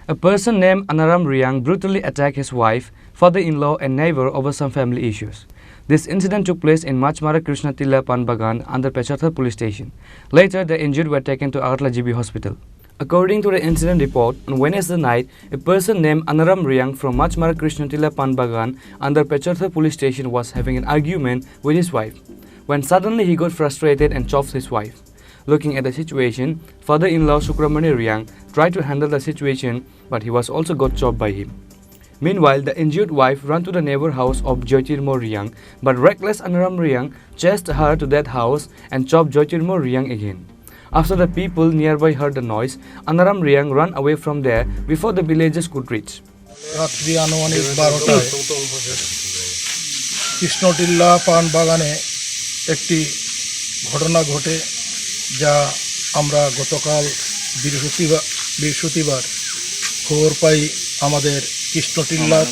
A person named Anaram Riang brutally attacked his wife, father-in-law and neighbor over some family issues. This incident took place in Machmara Krishna Tilla Pan Bagan under Pechatha police station. Later, the injured were taken to Agartala GB hospital. According to the incident report, on Wednesday night, a person named Anaram Riang from Machmara Krishna Tilla Pan Bagan under Pechatha police station was having an argument with his wife, when suddenly he got frustrated and chopped his wife. Looking at the situation, father-in-law Sukramani Riang tried to handle the situation, but he was also got chopped by him. Meanwhile, the injured wife ran to the neighbor house of Jyotirmo Riang, but reckless Anaram Riang chased her to that house and chopped Jyotirmo Riang again. After the people nearby heard the noise, Anaram Riang ran away from there before the villagers could reach. রাত্রি আনুমানিক 12টায় কৃষ্ণটিল্লা পান বাগানে একটি ঘটনা ঘটে, যা আমরা গতকাল বৃহস্পতিবার খবর পাই। আমাদের কৃষ্ণটিল্লার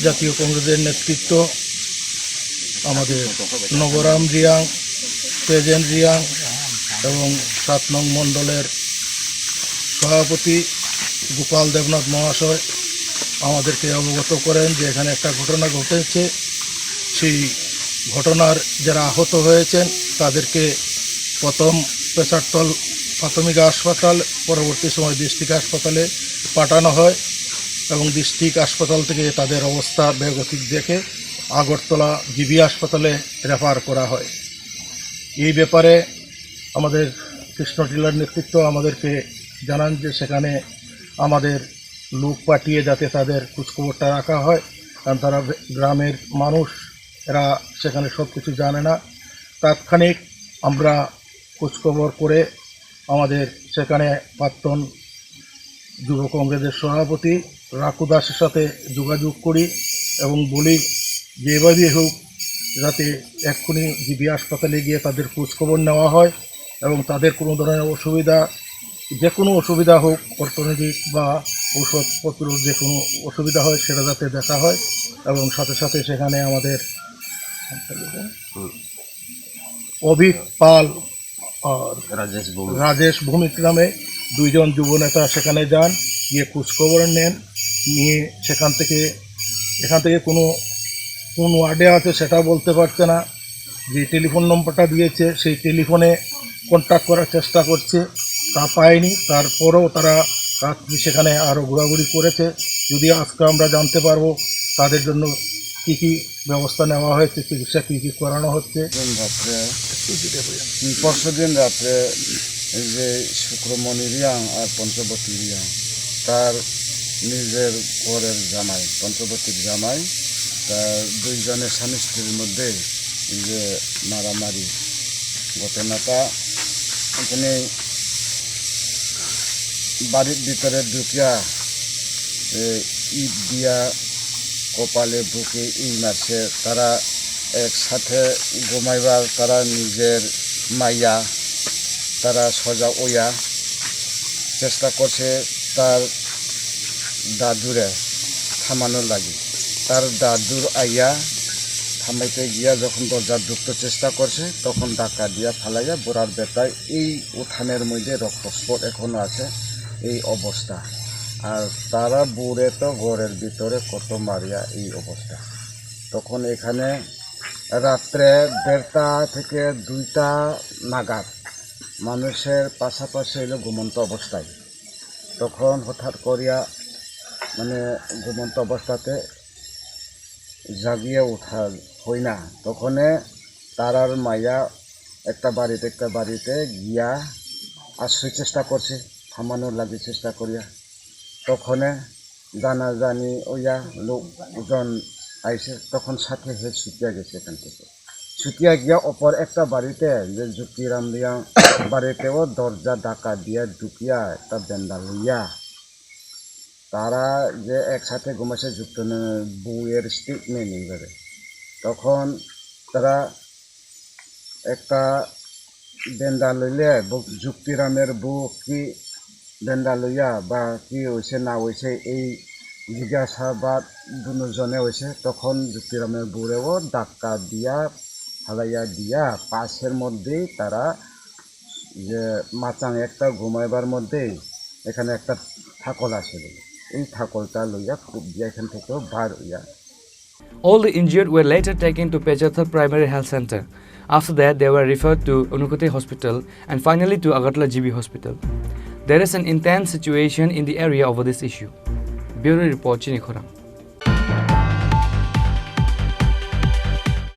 জাতীয় কংগ্রেসের নেতৃত্ব, আমাদের নবরাম রিয়াং, তেজেন রিয়াং এবং 7 নং মণ্ডলের সভাপতি গোপাল দেবনাথ মহাশয় আমাদেরকে অবগত করেন যে এখানে একটা ঘটনা ঘটেছে। সেই ঘটনার যারা আহত হয়েছেন তাদেরকে প্রথম পেশারতল প্রাথমিক হাসপাতাল, পরবর্তী সময় ডিস্ট্রিক্ট হাসপাতালে পাঠানো হয় এবং ডিস্ট্রিক্ট হাসপাতাল থেকে তাদের অবস্থা বেগতিক দেখে আগরতলা জিবি হাসপাতালে রেফার করা হয়। এই ব্যাপারে আমাদের কৃষ্ণটিল্লার নেতৃত্ব আমাদেরকে জানান যে সেখানে আমাদের লোক পাঠিয়ে যাতে তাদের খোঁজখবরটা রাখা হয়, কারণ তারা গ্রামের মানুষ, এরা সেখানে সব কিছু জানে না। তাৎক্ষণিক আমরা খোঁজখবর করে আমাদের সেখানে প্রাক্তন যুব কংগ্রেসের সভাপতি রাকু দাসের সাথে যোগাযোগ করি এবং বলি যেভাবেই হোক যাতে এক্ষুনি জিবি হাসপাতালে গিয়ে তাদের খোঁজখবর নেওয়া হয় এবং তাদের কোনো ধরনের অসুবিধা, যে কোনো অসুবিধা হোক, অর্থনৈতিক বা ঔষধপত্র যে কোনো অসুবিধা হয় সেটা যাতে দেখা হয়। এবং সাথে সাথে সেখানে আমাদের অভিক পাল আর রাজেশ ভৌমিক নামে 2 জন যুবনেতা সেখানে যান, গিয়ে খোঁজখবর নেন, নিয়ে এখান থেকে কোন ওয়ার্ডে আছে সেটা বলতে পারছে না। যে টেলিফোন নম্বরটা দিয়েছে সেই টেলিফোনে কন্ট্যাক্ট করার চেষ্টা করছে, তা পায়নি। তারপরেও তারা রাত্রি সেখানে আরও ঘোরাঘুরি করেছে। যদি আজকে আমরা জানতে পারবো তাদের জন্য কী কী ব্যবস্থা নেওয়া হয়েছে, চিকিৎসা কী কী করানো হচ্ছে। পরশুদিন রাত্রে যে শুক্রমণি রিয়াং আর পঞ্চবতী রিয়াং, তার নিজের ঘরের জামাই, পঞ্চবতীর জামাই, তার 2 জনের স্বামী স্ত্রীর মধ্যে যে মারামারি ঘটনাটা এখানে বাড়ির ভিতরে ঢুকিয়া ইট দিয়া কপালে বুকে এই মারছে। তারা একসাথে ঘুমাইবার, তারা নিজের মাইয়া তারা সজা ওয়া চেষ্টা করছে তার দাদুরে থামানোর লাগে। তার দাদুর আইয়া থামাইতে গিয়া যখন দরজা ঢুকতে চেষ্টা করছে তখন ডাকা দিয়া ফালাইয়া বোরার বেতায় এই উঠানের মধ্যে রক্তস্পট এখনো আছে, এই অবস্থা। আর তারা বুড়ে তো ঘরের ভিতরে কত মারিয়া এই অবস্থা। তখন এখানে রাত্রে 1:30 থেকে 2টা নাগাদ মানুষের পাশাপাশি এলো ঘুমন্ত অবস্থায়। তখন হঠাৎ করিয়া ঘুমন্ত অবস্থাতে জাগিয়ে ওঠা হই না। তখনে তারার মাইয়া একটা বাড়িতে গিয়া আশ্রয় চেষ্টা করছে, থামানোর লাগে চেষ্টা করিয়া। তখনে জানাজানি ওইয়া লোকজন আইসে, তখন সাথে হে ছুটিয়া গেছে। এখান থেকে ছুটিয়া গিয়া অপর একটা বাড়িতে যে জ্যোতিরাম রিয়াং বাড়িতেও দরজা ডাকা দিয়া ঢুকিয়া একটা বেন্দা লইয়া তারা যে একসাথে ঘুমাইছে যুক্ত বউয়ের স্টেটমেন্ট এইভাবে। তখন তারা একটা বেন্দা লইলে যুক্তিরামের বউ কি বেন্দা লইয়া বা কি হয়েছে না হয়েছে এই জিজ্ঞাসাবাদ দুজনে হয়েছে। তখন যুক্তিরামের বউরেও ধাক্কা দিয়া ফালাইয়া দিয়া পাশের মধ্যেই তারা যে মাচাং একটা ঘুমাইবার মধ্যেই এখানে একটা থাকল আছে বলে এই থাকলটা লইয়া খুব দিয়া এখান থেকেও বার হইয়া All the injured were later taken to Pechathar Primary Health Center. After that, they were referred to Unukoti Hospital and finally to Agartala GB Hospital. There is an intense situation in the area over this issue. Bureau Report, Chini Khoram.